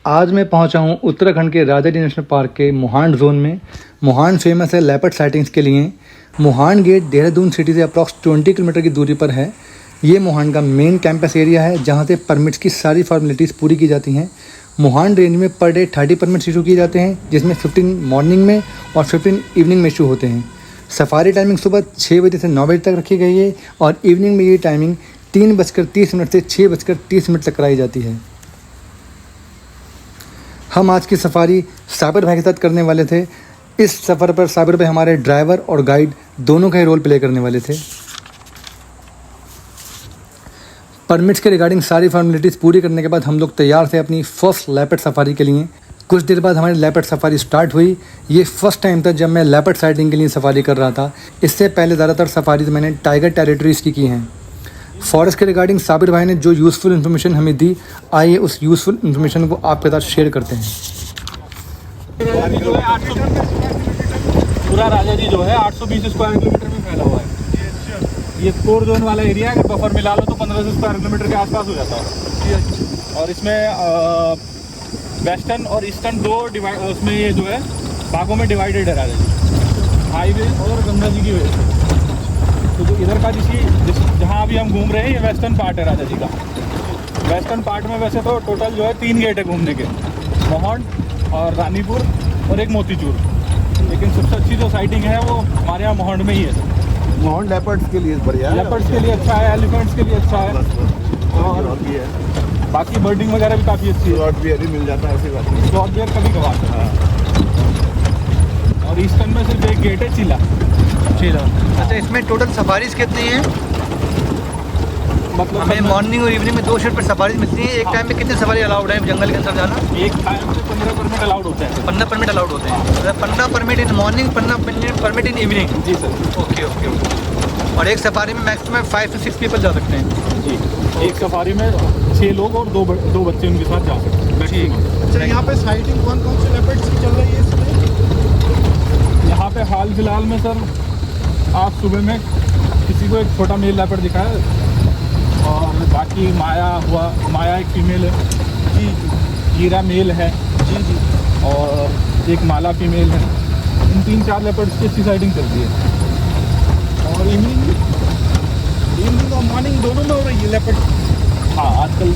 आज मैं पहुंचा हूं उत्तराखंड के राजाजी नेशनल पार्क के मोहांड जोन में। मोहांड फेमस है लेपर्ड साइटिंग्स के लिए। मोहांड गेट देहरादून सिटी से अप्रॉक्स 20 किलोमीटर की दूरी पर है। ये मोहांड का मेन कैंपस एरिया है जहां से परमिट्स की सारी फॉर्मेलिटीज़ पूरी की जाती हैं। मोहांड रेंज में पर डे 30 परमिट्स इशू किए जाते हैं, जिसमें 15 मॉर्निंग में और 15 इवनिंग में इशू होते हैं। सफारी टाइमिंग सुबह 6 बजे से 9 बजे तक रखी गई है और इवनिंग में ये टाइमिंग 3:30 से 6:30 तक कराई जाती है। हम आज की सफारी साबिर भाई के साथ करने वाले थे। इस सफ़र पर साबिर भाई हमारे ड्राइवर और गाइड दोनों का ही रोल प्ले करने वाले थे। परमिट्स के रिगार्डिंग सारी फॉर्मेलिटीज़ पूरी करने के बाद हम लोग तैयार थे अपनी फर्स्ट लेपर्ड सफारी के लिए। कुछ देर बाद हमारी लेपर्ड सफारी स्टार्ट हुई। ये फर्स्ट टाइम था जब मैं लेपर्ड साइटिंग के लिए सफारी कर रहा था। इससे पहले ज़्यादातर सफारीज मैंने टाइगर टेरिटरीज़ की हैं। फॉरेस्ट के रिगार्डिंग साबिर भाई ने जो यूज़फुल इन्फॉर्मेशन हमें दी, आइए उस यूज़फुल इन्फॉर्मेशन को आपके साथ शेयर करते हैं। पूरा राजाजी जो है 820 स्क्वायर किलोमीटर में फैला हुआ है। ये कोर जोन वाला एरिया है, अगर बफर मिला लो तो 1500 स्क्वायर किलोमीटर के आसपास हो जाता है। और इसमें वेस्टर्न और ईस्टर्न दो डिवाइड, उसमें ये जो है भागों में डिवाइडेड है राजाजी, हाईवे और गंगा जी की वजह से। तो जो इधर का जहाँ अभी हम घूम रहे हैं, ये वेस्टर्न पार्ट है राजाजी का। वेस्टर्न पार्ट में वैसे तो टोटल जो है 3 गेट है घूमने के, मोहांड और रानीपुर और एक मोतीचूर। लेकिन सबसे अच्छी जो साइटिंग है वो हमारे यहाँ मोहांड में ही है। मोहांड लेपर्ड्स के लिए बढ़िया है, लेपर्ड्स के लिए अच्छा है, एलिफेंट्स के लिए अच्छा है, और भी है। बाकी बर्डिंग वगैरह भी काफ़ी अच्छी है। शॉर्ट बियर ही मिल जाता है, ऐसी बात नहीं। शॉर्ट बियर कभी कभार। और ईस्टर्न में सिर्फ एक गेट है, चिला। अच्छा, इसमें टोटल सफारीज कितनी हैं? मतलब हमें मॉर्निंग और इवनिंग में 2 शिफ्ट पर सफारीज मिलती है। एक टाइम में कितने सफारी अलाउड है जंगल के अंदर जाना? एक टाइम से 15 परमिट अलाउड होते हैं। 15 परमिट अलाउड होते हैं। 15 permit in morning, 15 permit in evening. जी सर। Okay okay okay. और एक सफारी में मैक्सिमम 5 से 6 पीपल जा सकते हैं। जी, एक सफारी में 6 लोग और दो बच्चे उनके साथ जा सकते हैं मैक्सिमम। अच्छा, यहाँ पे साइटिंग कौन कौन से लेपर्ड्स की चल रही है इसमें? यहाँ पे हाल फिलहाल में सर आज सुबह में किसी को एक छोटा मेल लेपर्ड दिखा है, और बाकी माया एक फीमेल है जी, हीरा मेल है जी जी, और एक माला फीमेल है। इन 3-4 लेपर्ड्स की अच्छी साइटिंग चलती है। और इवनिंग और मॉर्निंग दोनों में हो रही है लेपर्ड। हाँ, आजकल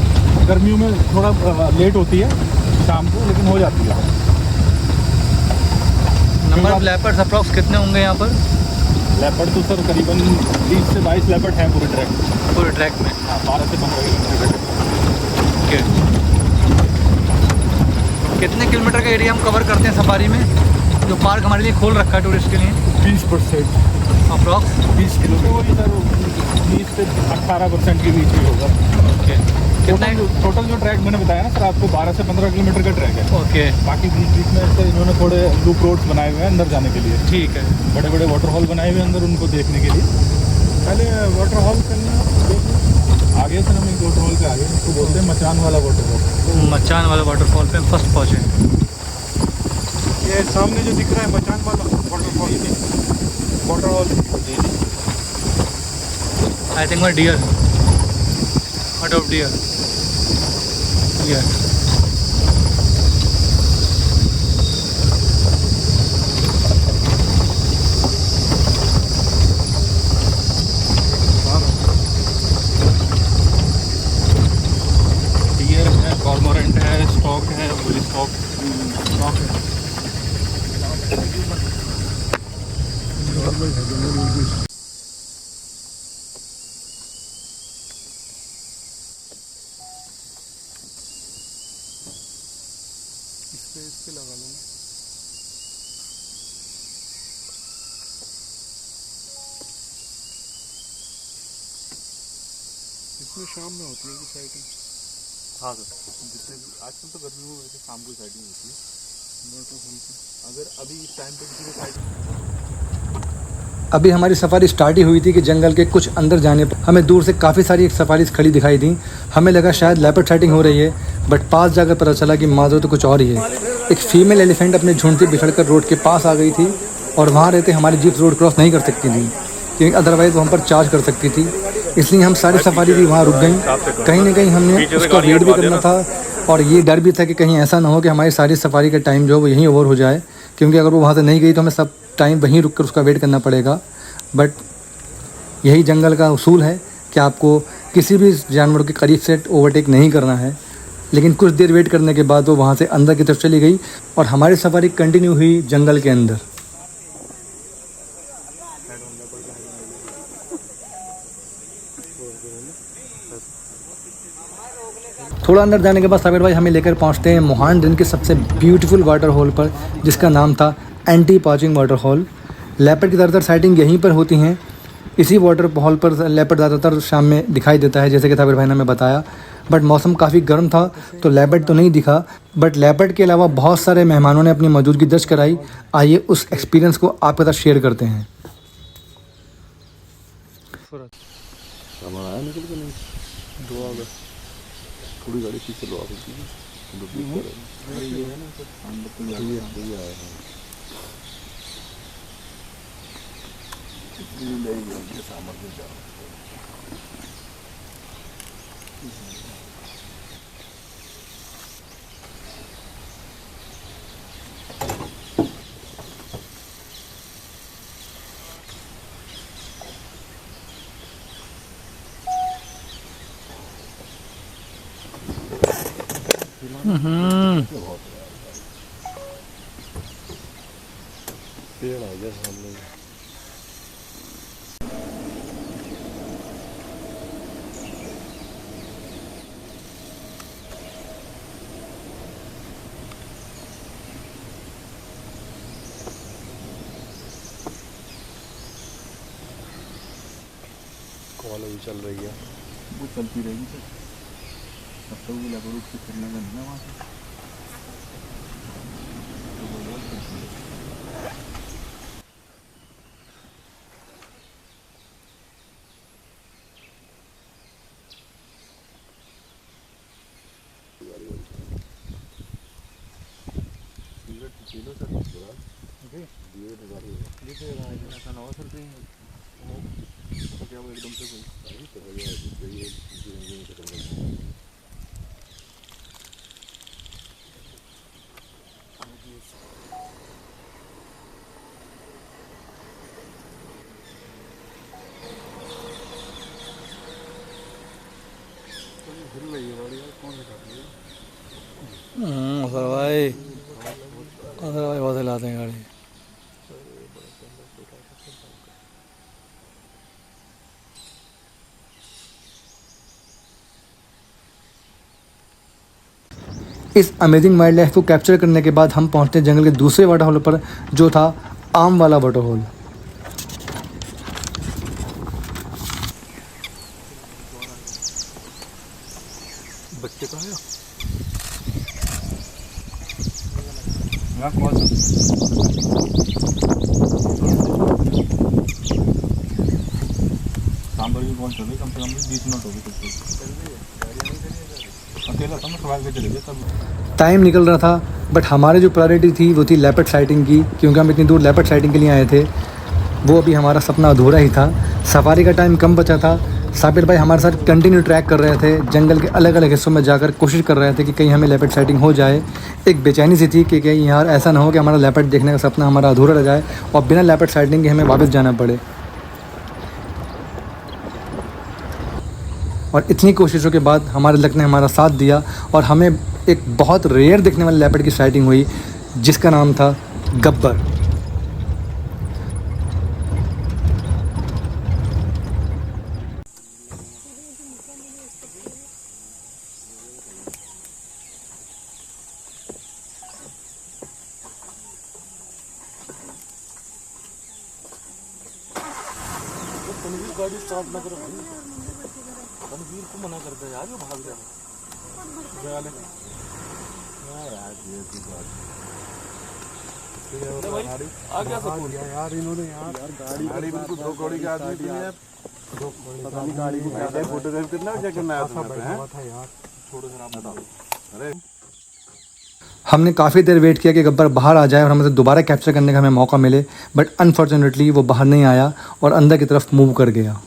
गर्मियों में थोड़ा लेट होती है शाम को, लेकिन हो जाती है। नंबर ऑफ लेपर्ड्स अप्रॉक्स कितने होंगे यहाँ पर? लेपर्ड तो सर करीबन 20 से 22 लेपर्ड हैं पूरे ट्रैक में। हाँ, 12 से 15 किलोमीटर। ओके। कितने किलोमीटर का एरिया हम कवर करते हैं सफारी में, जो पार्क हमारे लिए खोल रखा है टूरिस्ट के लिए? 20% अप्रॉक्स 20 किलोमीटर सर, 20 से 18% के बीच में होगा। ओके। कितना टोटल जो ट्रैक मैंने बताया ना सर आपको, 12 से 15 किलोमीटर का ट्रैक है। ओके। बाकी बीच में से इन्होंने थोड़े लूप रोड्स बनाए हुए हैं अंदर जाने के लिए। ठीक है। बड़े बड़े वाटरफॉल बनाए हुए हैं अंदर, उनको देखने के लिए। पहले वाटरफॉल करना आगे सर, हम एक वाटरफॉल पे आगे, उसको बोलते हैं मचान वाला वाटरफॉल। मचान वाला वाटरफॉल पे फर्स्ट पहुँचे। ये सामने जो दिख रहा है मचान वाला वाटरफॉल जी। I think my deer, what of deer? Yeah. Deer है, कॉर्मोरेंट है, स्टॉक है, बुल स्टॉक है। इस पे लगा लो ना। इसमें शाम में होती है कि साइटिंग? हाँ सर, जितने आजकल तो गर्मी में वैसे शाम को साइटिंग होती है। अगर अभी इस टाइम पे किसी को साइटिंग, अभी हमारी सफारी स्टार्ट ही हुई थी कि जंगल के कुछ अंदर जाने पर हमें दूर से काफ़ी सारी एक सफारीज खड़ी दिखाई दी। हमें लगा शायद लेपर्ड साइटिंग हो रही है, बट पास जाकर पता चला कि माजरा तो कुछ और ही है। एक फीमेल एलिफेंट अपने झुंड से बिछड़कर रोड के पास आ गई थी और वहाँ रहते हमारी जीप रोड क्रॉस नहीं कर सकती थी, क्योंकि अदरवाइज़ वो हम पर चार्ज कर सकती थी। इसलिए हम सारी सफारी भी वहाँ रुक गई। कहीं ना कहीं हमने उसका वेट भी करना था और ये डर भी था कि कहीं ऐसा ना हो कि हमारी सारी सफारी का टाइम जो है वो यहीं ओवर हो जाए, क्योंकि अगर वो वहाँ से नहीं गई तो हमें सब टाइम वहीं रुक कर उसका वेट करना पड़ेगा। बट यही जंगल का उसूल है कि आपको किसी भी जानवर के करीब से ओवरटेक नहीं करना है। लेकिन कुछ देर वेट करने के बाद वो वहाँ से अंदर की तरफ चली गई और हमारी सफारी कंटिन्यू हुई जंगल के अंदर। थोड़ा अंदर जाने के बाद साबिर भाई हमें लेकर पहुँचते हैं मोहान रेंज के सबसे ब्यूटीफुल वाटर होल पर, जिसका नाम था anti poaching water hole. Leopard की ज़्यादातर साइटिंग यहीं पर होती हैं। इसी वाटर हॉल पर लेपर्ड ज़्यादातर शाम में दिखाई देता है, जैसे कि साबिर भाई ने हमें बताया। बट मौसम काफ़ी गर्म था तो लेपर्ड तो नहीं दिखा, बट लेपर्ड के अलावा बहुत सारे मेहमानों ने अपनी मौजूदगी दर्ज कराई। आइए उस एक्सपीरियंस को आपके साथ शेयर करते हैं। थोड़ी गाड़ी पीछे लो आप पेड़ आ गया सामने। कॉल अभी चल रही है, वो चलती रहेगी सर, तब तक वो लेबर से करने का नहीं ना वहाँ से। एकदम से हिल रही है गाड़ी यार, कौन से काट रही है? अगर भाई बहुत हिलाते हैं गाड़ी। इस अमेजिंग वाइल्ड लाइफ को कैप्चर करने के बाद हम पहुंचते हैं जंगल के दूसरे वाटर होल पर, जो था आम वाला वाटर होल। बच्चे का है यहाँ कौन सा सांबर की कौन चल रही, कम से कम 20 मिनट होगी कुछ अकेला था, मैं सवाल के चले गया तब। टाइम निकल रहा था, बट हमारी जो प्रायोरिटी थी वो थी लेपर्ड साइटिंग की, क्योंकि हम इतनी दूर लेपर्ड साइटिंग के लिए आए थे। वो अभी हमारा सपना अधूरा ही था। सफारी का टाइम कम बचा था। साबिर भाई हमारे साथ कंटिन्यू ट्रैक कर रहे थे, जंगल के अलग अलग हिस्सों में जाकर कोशिश कर रहे थे कि कहीं हमें लेपर्ड साइटिंग हो जाए। एक बेचैनी सी थी कि कहीं यार ऐसा ना हो कि हमारा लेपर्ड देखने का सपना हमारा अधूरा रह जाए और बिना लेपर्ड साइटिंग के हमें वापस जाना पड़े। और इतनी कोशिशों के बाद हमारे लक ने हमारा साथ दिया और हमें एक बहुत रेयर दिखने वाले लेपर्ड की साइटिंग हुई, जिसका नाम था गब्बर। गाड़ी स्टार्ट ना करो, रणवीर को मना करता है यार, वो भाग जाए यार आ गया सब यार इन्होंने यार गाड़ी बिल्कुल 2 कौड़ी का आदमी थी यार, पता नहीं गाड़ी को क्या फोटोग्राफ करना क्या करना है यार, छोड़ो जरा आप बताओ। अरे हमने काफ़ी देर वेट किया कि गब्बर बाहर आ जाए और हमें दोबारा कैप्चर करने का हमें मौका मिले, बट अनफॉर्चुनेटली वो बाहर नहीं आया और अंदर की तरफ मूव कर गया।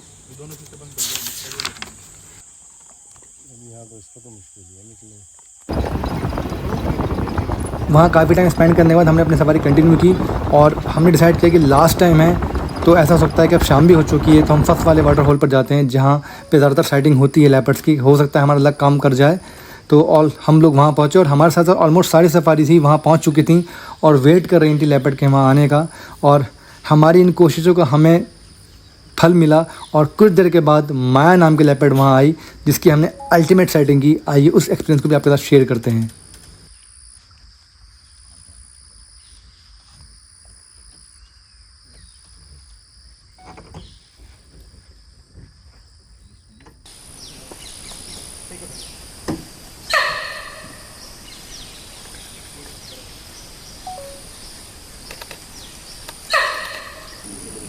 वहाँ काफ़ी टाइम स्पेंड करने के बाद हमने अपनी सफारी कंटिन्यू की और हमने डिसाइड किया कि लास्ट टाइम है, तो ऐसा हो सकता है कि अब शाम भी हो चुकी है, तो हम फर्स्ट वाले वाटरफॉल पर जाते हैं जहाँ पे ज़्यादातर साइटिंग होती है लेपर्ड्स की। हो सकता है हमारा लक काम कर जाए। तो और हम लोग वहाँ पहुँचे और हमारे साथ ऑलमोस्ट सारी सफारी थी वहाँ पहुँच चुकी थी और वेट कर रही थी लेपर्ड के वहाँ आने का। और हमारी इन कोशिशों का हमें फल मिला और कुछ देर के बाद माया नाम की लेपर्ड वहाँ आई, जिसकी हमने अल्टीमेट साइटिंग की। आइए उस एक्सपीरियंस को भी आपके साथ शेयर करते हैं।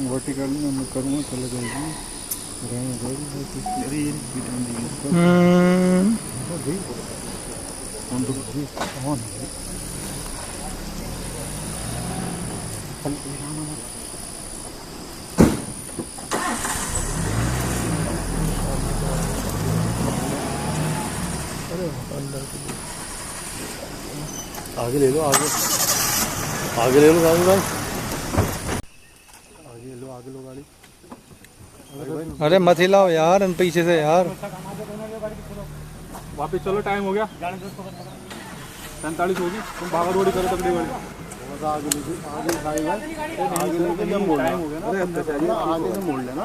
वर्टिकल में मैं करूँगा चले जाएगी। आगे ले लो, आगे आगे ले लो गाड़ी भाई, आगे लो, आगे लो गाड़ी। अरे मत हिलाओ यार उन पीछे से यार। वापस चलो, टाइम हो गया 47 होगी। तुम भागा दौड़ी करो तगड़ी वाली। आगे लेके जब मोड़ टाइम हो गया ना, आगे से मोड़ लेना।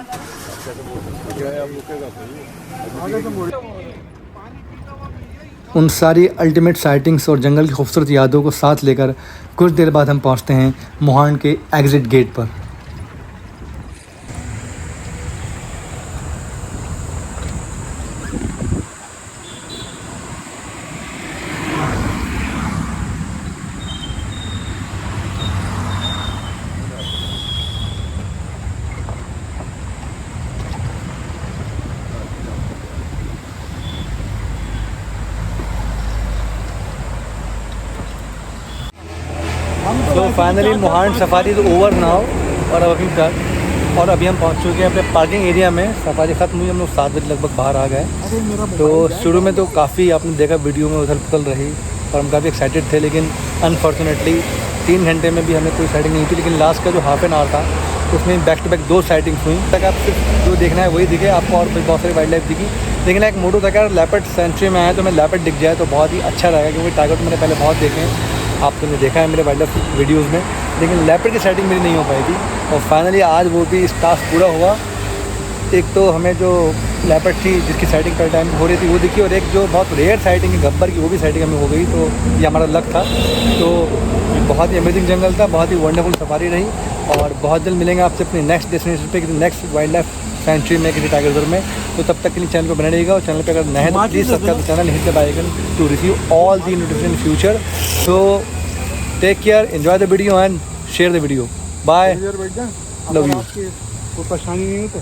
आगे से मोड़। उन सारी अल्टीमेट साइटिंग्स और जंगल की खूबसूरत यादों को साथ लेकर कुछ देर बाद हम पहुंचते हैं मोहान के एग्ज़िट गेट पर। तो फाइनली मोहान सफारी तो ओवर नाउ और अभी हम पहुंच चुके हैं अपने पार्किंग एरिया में। सफारी ख़त्म हुई, हम लोग 7 बजे लगभग बाहर आ गए। तो शुरू में तो काफ़ी आपने देखा वीडियो में उथल पुथल रही और हम काफ़ी एक्साइटेड थे, लेकिन अनफॉर्चुनेटली 3 घंटे में भी हमें कोई साइटिंग नहीं थी। लेकिन लास्ट का जो हाफ एन आवर था उसमें बैक टू बैक 2 साइटिंग्स हुई। तक आप सिर्फ जो देखना है वही दिखे आपको, और बहुत सारी वाइल्ड लाइफ दिखी। लेकिन एक मोटो था कि अगर लेपर्ड सेंचुरी में आए तो मैं लेपर्ड दिख जाए तो बहुत ही अच्छा रहेगा, क्योंकि टाइगर तो मैंने पहले बहुत देखे हैं, आपने देखा है मेरे वाइल्ड लाइफ वीडियोज़ में, लेकिन लेपर्ड की सेटिंग मेरी नहीं हो पाई थी। और फाइनली आज वो भी इस टास्क पूरा हुआ। एक तो हमें जो लेपर्ड थी जिसकी साइटिंग कल टाइम हो रही थी वो दिखी, और एक जो बहुत रेयर साइटिंग है गब्बर की, वो भी साइटिंग हमें हो गई। तो ये हमारा लक था। तो बहुत ही अमेजिंग जंगल था, बहुत ही वंडरफुल सफारी रही। और बहुत जल्द मिलेंगे आपसे अपनी नेक्स्ट डेस्टिनेशन पे, किसी नेक्स्ट वाइल्ड लाइफ सेंचुरी में, किसी टाइगर रिजर्व में। तो तब तक के लिए चैनल को बने रहिएगा, और चैनल पे अगर नए तो please subscribe the channel, hit the bell icon to receive all the notification in future. So take care, enjoy the video and share the video. Bye, love you. कोई परेशानी नहीं है तो